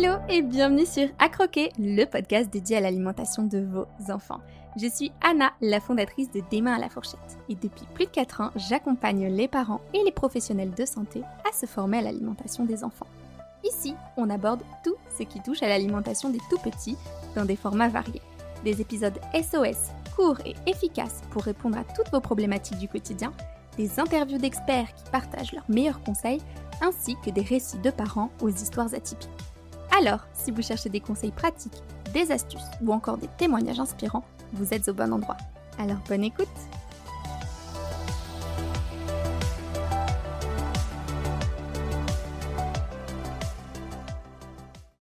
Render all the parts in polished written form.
Hello et bienvenue sur À Croquer, le podcast dédié à l'alimentation de vos enfants. Je suis Anna, la fondatrice de Des mains à la fourchette. Et depuis plus de 4 ans, j'accompagne les parents et les professionnels de santé à se former à l'alimentation des enfants. Ici, on aborde tout ce qui touche à l'alimentation des tout-petits dans des formats variés. Des épisodes SOS, courts et efficaces pour répondre à toutes vos problématiques du quotidien, des interviews d'experts qui partagent leurs meilleurs conseils, ainsi que des récits de parents aux histoires atypiques. Alors, si vous cherchez des conseils pratiques, des astuces ou encore des témoignages inspirants, vous êtes au bon endroit. Alors bonne écoute!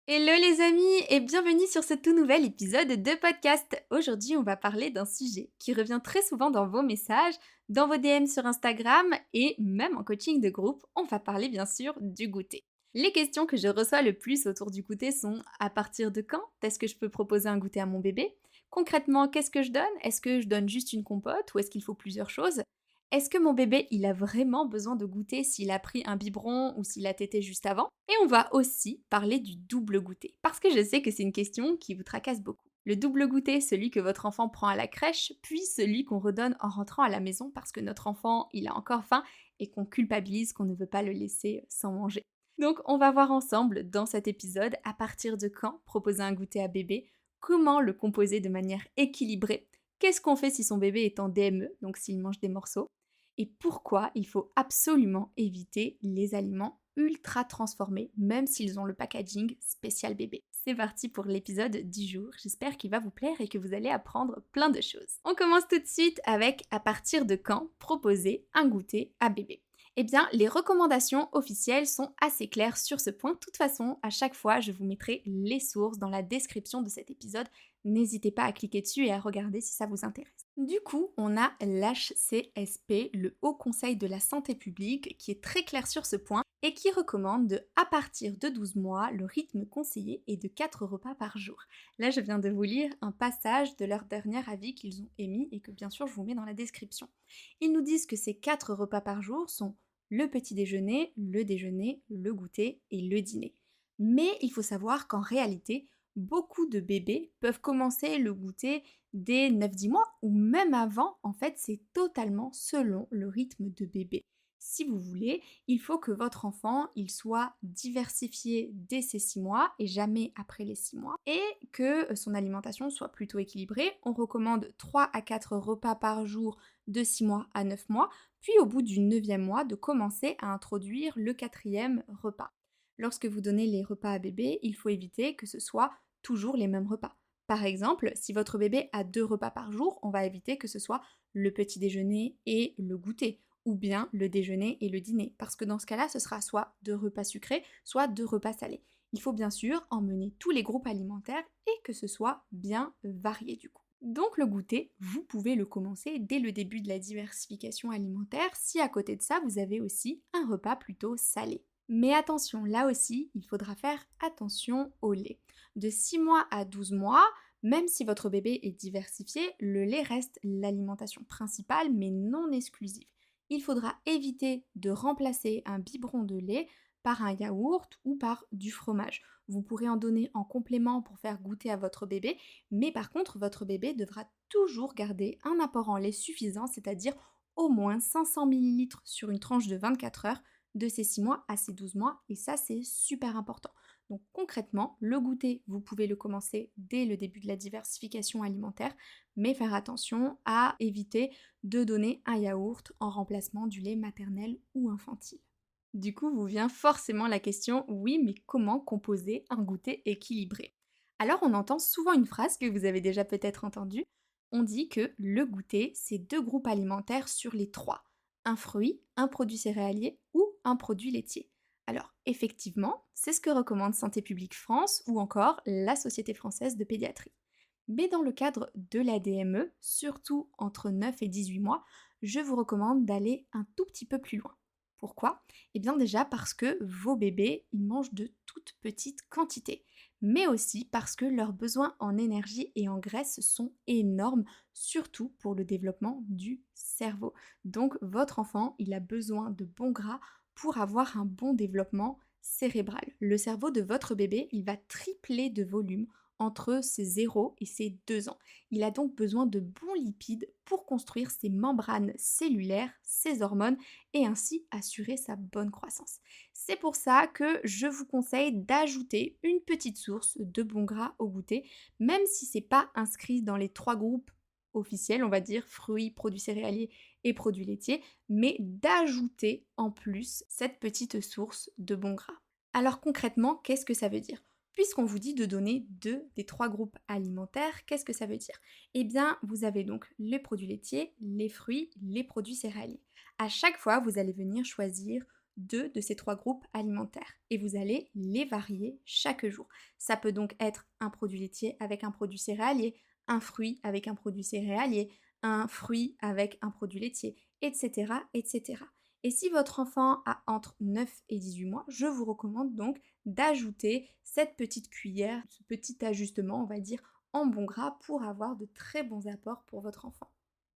Hello les amis et bienvenue sur ce tout nouvel épisode de podcast. Aujourd'hui, on va parler d'un sujet qui revient très souvent dans vos messages, dans vos DM sur Instagram et même en coaching de groupe. On va parler bien sûr du goûter. Les questions que je reçois le plus autour du goûter sont: à partir de quand est-ce que je peux proposer un goûter à mon bébé? Concrètement, qu'est-ce que je donne? Est-ce que je donne juste une compote ou est-ce qu'il faut plusieurs choses? Est-ce que mon bébé, il a vraiment besoin de goûter s'il a pris un biberon ou s'il a tété juste avant? Et on va aussi parler du double goûter, parce que je sais que c'est une question qui vous tracasse beaucoup. Le double goûter, celui que votre enfant prend à la crèche, puis celui qu'on redonne en rentrant à la maison parce que notre enfant, il a encore faim et qu'on culpabilise qu'on ne veut pas le laisser sans manger. Donc on va voir ensemble dans cet épisode à partir de quand proposer un goûter à bébé, comment le composer de manière équilibrée, qu'est-ce qu'on fait si son bébé est en DME, donc s'il mange des morceaux, et pourquoi il faut absolument éviter les aliments ultra transformés, même s'ils ont le packaging spécial bébé. C'est parti pour l'épisode du jour, j'espère qu'il va vous plaire et que vous allez apprendre plein de choses. On commence tout de suite avec à partir de quand proposer un goûter à bébé. Eh bien, les recommandations officielles sont assez claires sur ce point. De toute façon, à chaque fois, je vous mettrai les sources dans la description de cet épisode. N'hésitez pas à cliquer dessus et à regarder si ça vous intéresse. Du coup, on a l'HCSP, le Haut Conseil de la Santé publique, qui est très clair sur ce point et qui recommande à partir de 12 mois, le rythme conseillé est de 4 repas par jour. Là, je viens de vous lire un passage de leur dernier avis qu'ils ont émis et que bien sûr, je vous mets dans la description. Ils nous disent que ces 4 repas par jour sont le petit déjeuner, le goûter et le dîner. Mais il faut savoir qu'en réalité, beaucoup de bébés peuvent commencer le goûter dès 9-10 mois ou même avant. En fait, c'est totalement selon le rythme de bébé. Si vous voulez, il faut que votre enfant il soit diversifié dès ses 6 mois et jamais après les 6 mois et que son alimentation soit plutôt équilibrée. On recommande 3 à 4 repas par jour de 6 mois à 9 mois, puis au bout du 9e mois de commencer à introduire le 4e repas. Lorsque vous donnez les repas à bébé, il faut éviter que ce soit toujours les mêmes repas. Par exemple, si votre bébé a 2 repas par jour, on va éviter que ce soit le petit déjeuner et le goûter, ou bien le déjeuner et le dîner, parce que dans ce cas-là, ce sera soit 2 repas sucrés, soit 2 repas salés. Il faut bien sûr emmener tous les groupes alimentaires et que ce soit bien varié du coup. Donc le goûter, vous pouvez le commencer dès le début de la diversification alimentaire si à côté de ça, vous avez aussi un repas plutôt salé. Mais attention, là aussi, il faudra faire attention au lait. De 6 mois à 12 mois, même si votre bébé est diversifié, le lait reste l'alimentation principale mais non exclusive. Il faudra éviter de remplacer un biberon de lait par un yaourt ou par du fromage. Vous pourrez en donner en complément pour faire goûter à votre bébé, mais par contre, votre bébé devra toujours garder un apport en lait suffisant, c'est-à-dire au moins 500 ml sur une tranche de 24 heures de ses 6 mois à ses 12 mois, et ça c'est super important. Donc concrètement, le goûter, vous pouvez le commencer dès le début de la diversification alimentaire, mais faire attention à éviter de donner un yaourt en remplacement du lait maternel ou infantile. Du coup, vous vient forcément la question: oui, mais comment composer un goûter équilibré? Alors on entend souvent une phrase que vous avez déjà peut-être entendue. On dit que le goûter, c'est 2 groupes alimentaires sur les 3. Un fruit, un produit céréalier ou un produit laitier. Alors effectivement, c'est ce que recommande Santé publique France ou encore la Société française de pédiatrie. Mais dans le cadre de la DME, surtout entre 9 et 18 mois, je vous recommande d'aller un tout petit peu plus loin. Pourquoi? Eh bien déjà parce que vos bébés, ils mangent de toutes petites quantités, mais aussi parce que leurs besoins en énergie et en graisse sont énormes, surtout pour le développement du cerveau. Donc votre enfant, il a besoin de bons gras pour avoir un bon développement cérébral. Le cerveau de votre bébé, il va tripler de volume entre ses 0 et ses 2 ans. Il a donc besoin de bons lipides pour construire ses membranes cellulaires, ses hormones et ainsi assurer sa bonne croissance. C'est pour ça que je vous conseille d'ajouter une petite source de bons gras au goûter, même si c'est pas inscrit dans les 3 groupes officiels, on va dire fruits, produits céréaliers et produits laitiers, mais d'ajouter en plus cette petite source de bons gras. Alors concrètement, qu'est-ce que ça veut dire? Puisqu'on vous dit de donner 2 des 3 groupes alimentaires, qu'est-ce que ça veut dire? Eh bien, vous avez donc les produits laitiers, les fruits, les produits céréaliers. À chaque fois, vous allez venir choisir 2 de ces 3 groupes alimentaires et vous allez les varier chaque jour. Ça peut donc être un produit laitier avec un produit céréalier, un fruit avec un produit céréalier, un fruit avec un produit laitier, etc., etc. Et si votre enfant a entre 9 et 18 mois, je vous recommande donc d'ajouter cette petite cuillère, ce petit ajustement, on va dire, en bon gras pour avoir de très bons apports pour votre enfant.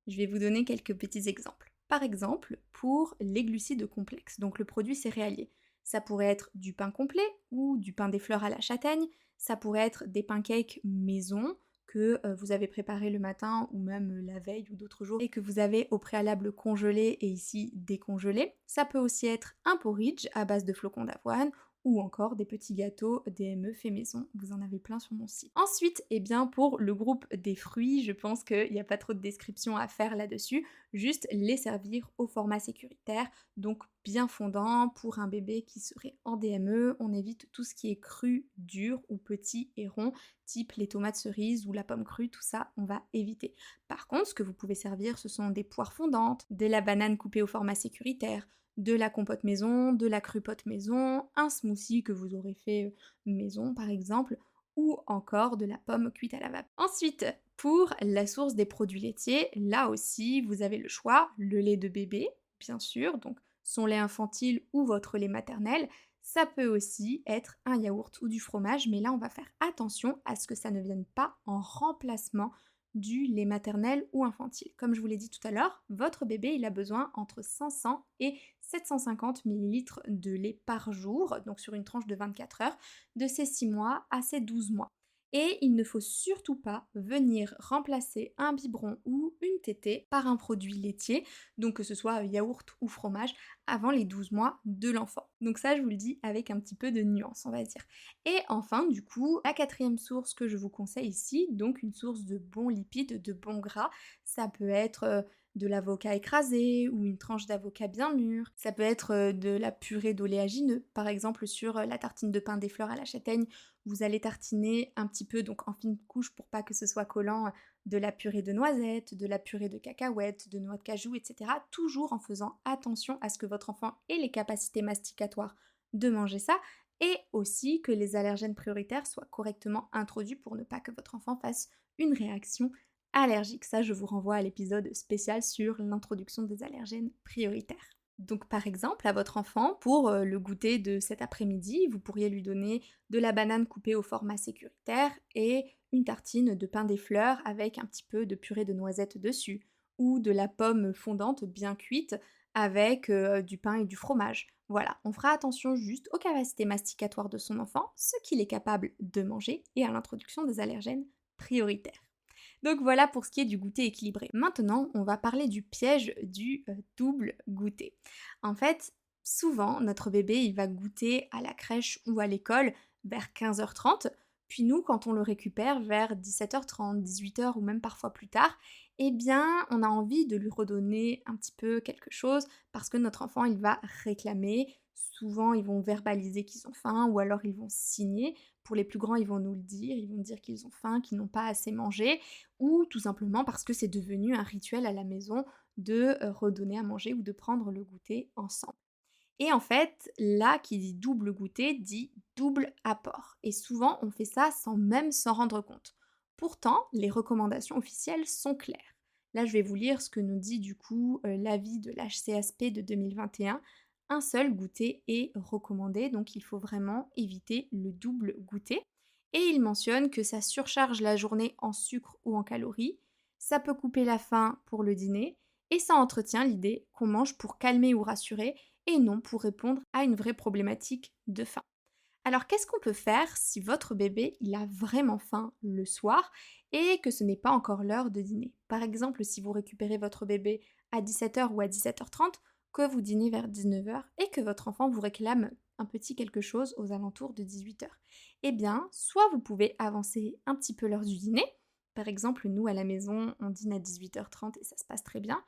Je vais vous donner quelques petits exemples. Par exemple, pour les glucides complexes, donc le produit céréalier. Ça pourrait être du pain complet ou du pain des fleurs à la châtaigne. Ça pourrait être des pancakes maison que vous avez préparé le matin ou même la veille ou d'autres jours et que vous avez au préalable congelé et ici décongelé. Ça peut aussi être un porridge à base de flocons d'avoine ou encore des petits gâteaux DME fait maison, vous en avez plein sur mon site. Ensuite, eh bien pour le groupe des fruits, je pense qu'il n'y a pas trop de description à faire là-dessus, juste les servir au format sécuritaire, donc bien fondant pour un bébé qui serait en DME, on évite tout ce qui est cru, dur ou petit et rond, type les tomates cerises ou la pomme crue, tout ça on va éviter. Par contre, ce que vous pouvez servir, ce sont des poires fondantes, de la banane coupée au format sécuritaire, de la compote maison, de la crupote maison, un smoothie que vous aurez fait maison par exemple, ou encore de la pomme cuite à la vapeur. Ensuite, pour la source des produits laitiers, là aussi vous avez le choix, le lait de bébé, bien sûr, donc son lait infantile ou votre lait maternel. Ça peut aussi être un yaourt ou du fromage, mais là on va faire attention à ce que ça ne vienne pas en remplacement du lait maternel ou infantile. Comme je vous l'ai dit tout à l'heure, votre bébé il a besoin entre 500 et 750 ml de lait par jour, donc sur une tranche de 24 heures, de ses 6 mois à ses 12 mois. Et il ne faut surtout pas venir remplacer un biberon ou une tétée par un produit laitier, donc que ce soit yaourt ou fromage, avant les 12 mois de l'enfant. Donc ça, je vous le dis avec un petit peu de nuance, on va dire. Et enfin, du coup, la quatrième source que je vous conseille ici, donc une source de bons lipides, de bons gras, ça peut être de l'avocat écrasé ou une tranche d'avocat bien mûre. Ça peut être de la purée d'oléagineux. Par exemple, sur la tartine de pain des fleurs à la châtaigne, vous allez tartiner un petit peu, donc en fine couche pour pas que ce soit collant, de la purée de noisettes, de la purée de cacahuètes, de noix de cajou, etc. Toujours en faisant attention à ce que votre enfant ait les capacités masticatoires de manger ça et aussi que les allergènes prioritaires soient correctement introduits pour ne pas que votre enfant fasse une réaction allergique. Ça, je vous renvoie à l'épisode spécial sur l'introduction des allergènes prioritaires. Donc par exemple, à votre enfant, pour le goûter de cet après-midi, vous pourriez lui donner de la banane coupée au format sécuritaire et une tartine de pain des fleurs avec un petit peu de purée de noisettes dessus, ou de la pomme fondante bien cuite avec du pain et du fromage. Voilà, on fera attention juste aux capacités masticatoires de son enfant, ce qu'il est capable de manger, et à l'introduction des allergènes prioritaires. Donc voilà pour ce qui est du goûter équilibré. Maintenant, on va parler du piège du double goûter. En fait, souvent, notre bébé, il va goûter à la crèche ou à l'école vers 15h30, puis nous, quand on le récupère vers 17h30, 18h ou même parfois plus tard, eh bien, on a envie de lui redonner un petit peu quelque chose parce que notre enfant, il va réclamer. Souvent, ils vont verbaliser qu'ils ont faim ou alors ils vont signer. Pour les plus grands, ils vont nous le dire, ils vont dire qu'ils ont faim, qu'ils n'ont pas assez mangé, ou tout simplement parce que c'est devenu un rituel à la maison de redonner à manger ou de prendre le goûter ensemble. Et en fait, là, qui dit double goûter, dit double apport. Et souvent, on fait ça sans même s'en rendre compte. Pourtant, les recommandations officielles sont claires. Là, je vais vous lire ce que nous dit du coup l'avis de l'HCSP de 2021. Un seul goûter est recommandé, donc il faut vraiment éviter le double goûter. Et il mentionne que ça surcharge la journée en sucre ou en calories, ça peut couper la faim pour le dîner, et ça entretient l'idée qu'on mange pour calmer ou rassurer, et non pour répondre à une vraie problématique de faim. Alors qu'est-ce qu'on peut faire si votre bébé il a vraiment faim le soir et que ce n'est pas encore l'heure de dîner? Par exemple, si vous récupérez votre bébé à 17h ou à 17h30, que vous dînez vers 19h et que votre enfant vous réclame un petit quelque chose aux alentours de 18h. Eh bien, soit vous pouvez avancer un petit peu l'heure du dîner, par exemple, nous à la maison, on dîne à 18h30 et ça se passe très bien,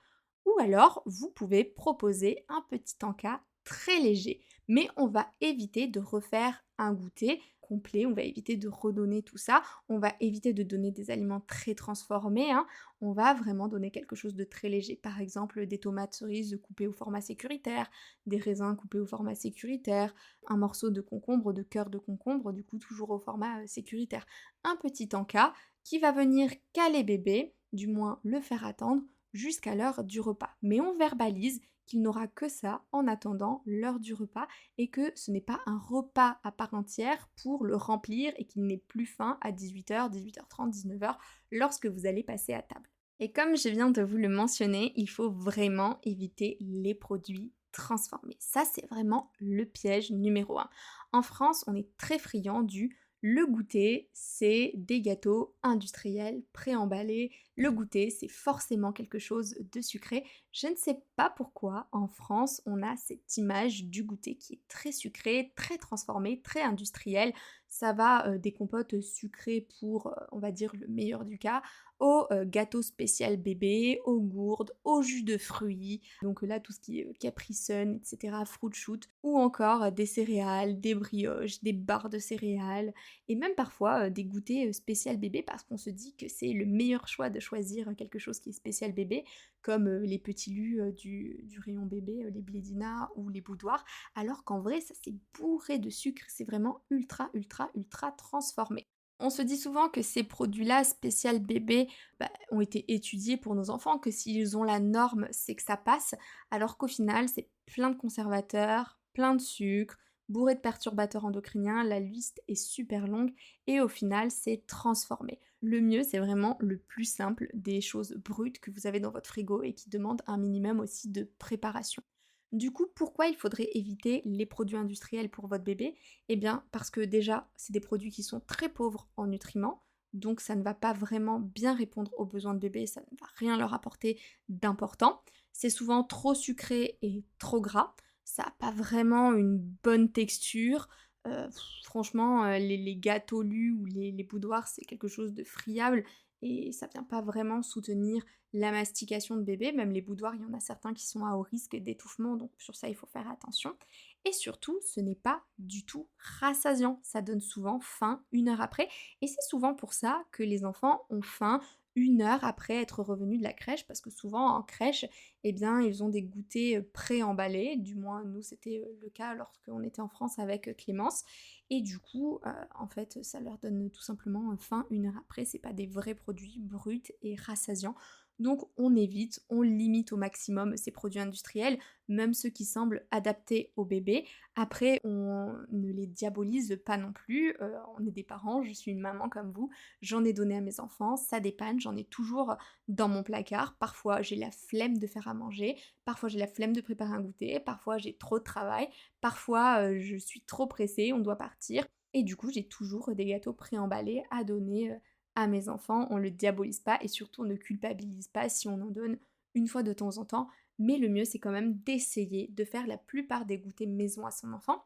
ou alors vous pouvez proposer un petit encas très léger, mais on va éviter de refaire un goûter complet, on va éviter de redonner tout ça, on va éviter de donner des aliments très transformés, hein. On va vraiment donner quelque chose de très léger, par exemple des tomates cerises coupées au format sécuritaire, des raisins coupés au format sécuritaire, un morceau de concombre, de cœur de concombre, du coup toujours au format sécuritaire. Un petit encas qui va venir caler bébé, du moins le faire attendre, jusqu'à l'heure du repas. Mais on verbalise qu'il n'aura que ça en attendant l'heure du repas et que ce n'est pas un repas à part entière pour le remplir et qu'il n'ait plus faim à 18h, 18h30, 19h lorsque vous allez passer à table. Et comme je viens de vous le mentionner, il faut vraiment éviter les produits transformés. Ça, c'est vraiment le piège numéro un. En France, on est très friand du le goûter, c'est des gâteaux industriels, préemballés. Le goûter, c'est forcément quelque chose de sucré. Je ne sais pas pourquoi, en France, on a cette image du goûter qui est très sucré, très transformé, très industriel. Ça va des compotes sucrées pour, on va dire, le meilleur du cas, au gâteau spécial bébé, aux gourdes, au jus de fruits, donc là tout ce qui est Capri Sun, etc., Fruit Shoot, ou encore des céréales, des brioches, des barres de céréales, et même parfois des goûters spécial bébé parce qu'on se dit que c'est le meilleur choix de choisir quelque chose qui est spécial bébé, comme les petits lus du rayon bébé, les Blédina ou les boudoirs, alors qu'en vrai ça c'est bourré de sucre, c'est vraiment ultra ultra ultra transformé. On se dit souvent que ces produits-là, spécial bébé, ont été étudiés pour nos enfants, que s'ils ont la norme, c'est que ça passe, alors qu'au final, c'est plein de conservateurs, plein de sucre, bourré de perturbateurs endocriniens, la liste est super longue et au final, c'est transformé. Le mieux, c'est vraiment le plus simple des choses brutes que vous avez dans votre frigo et qui demandent un minimum aussi de préparation. Du coup, pourquoi il faudrait éviter les produits industriels pour votre bébé? Eh bien, parce que déjà, c'est des produits qui sont très pauvres en nutriments, donc ça ne va pas vraiment bien répondre aux besoins de bébé, ça ne va rien leur apporter d'important. C'est souvent trop sucré et trop gras, ça n'a pas vraiment une bonne texture. Franchement, les gâteaux lus ou les boudoirs, c'est quelque chose de friable et ça vient pas vraiment soutenir la mastication de bébé. Même les boudoirs, il y en a certains qui sont à haut risque d'étouffement, donc sur ça, il faut faire attention. Et surtout, ce n'est pas du tout rassasiant. Ça donne souvent faim 1 heure après. Et c'est souvent pour ça que les enfants ont faim 1 heure après être revenus de la crèche, parce que souvent en crèche, eh bien, ils ont des goûters pré-emballés. Du moins, nous, c'était le cas lorsqu'on était en France avec Clémence. Et du coup, en fait, ça leur donne tout simplement faim 1 heure après. C'est pas des vrais produits bruts et rassasiants. Donc on évite, on limite au maximum ces produits industriels, même ceux qui semblent adaptés au bébé. Après, on ne les diabolise pas non plus. On est des parents, je suis une maman comme vous. J'en ai donné à mes enfants, ça dépanne, j'en ai toujours dans mon placard. Parfois, j'ai la flemme de faire à manger. Parfois, j'ai la flemme de préparer un goûter. Parfois, j'ai trop de travail. Parfois, je suis trop pressée, on doit partir. Et du coup, j'ai toujours des gâteaux préemballés à donner à mes enfants. On ne le diabolise pas et surtout, on ne culpabilise pas si on en donne une fois de temps en temps. Mais le mieux, c'est quand même d'essayer de faire la plupart des goûters maison à son enfant.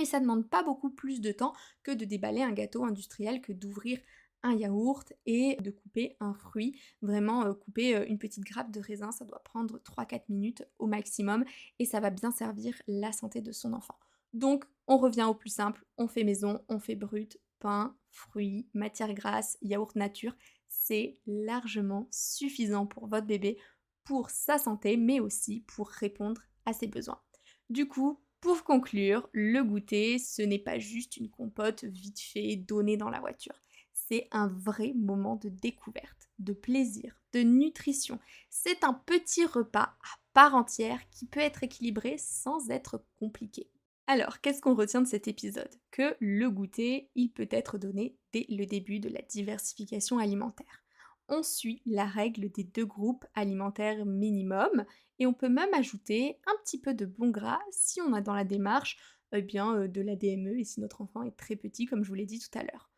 Et ça ne demande pas beaucoup plus de temps que de déballer un gâteau industriel, que d'ouvrir un yaourt et de couper un fruit. Vraiment, couper une petite grappe de raisin, ça doit prendre 3-4 minutes au maximum et ça va bien servir la santé de son enfant. Donc, on revient au plus simple, on fait maison, on fait brut, pain, fruits, matière grasse, yaourt nature. C'est largement suffisant pour votre bébé, pour sa santé, mais aussi pour répondre à ses besoins. Du coup, pour conclure, le goûter, ce n'est pas juste une compote vite fait donnée dans la voiture. C'est un vrai moment de découverte, de plaisir, de nutrition. C'est un petit repas à part entière qui peut être équilibré sans être compliqué. Alors, qu'est-ce qu'on retient de cet épisode? Que le goûter, il peut être donné dès le début de la diversification alimentaire. On suit la règle des 2 groupes alimentaires minimum et on peut même ajouter un petit peu de bon gras si on a dans la démarche de la DME et si notre enfant est très petit comme je vous l'ai dit tout à l'heure.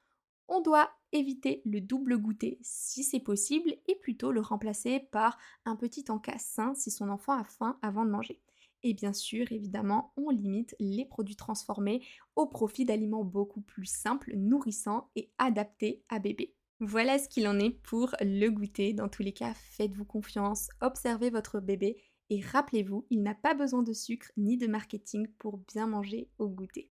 On doit éviter le double goûter si c'est possible et plutôt le remplacer par un petit encas sain si son enfant a faim avant de manger. Et bien sûr, évidemment, on limite les produits transformés au profit d'aliments beaucoup plus simples, nourrissants et adaptés à bébé. Voilà ce qu'il en est pour le goûter. Dans tous les cas, faites-vous confiance, observez votre bébé et rappelez-vous, il n'a pas besoin de sucre ni de marketing pour bien manger au goûter.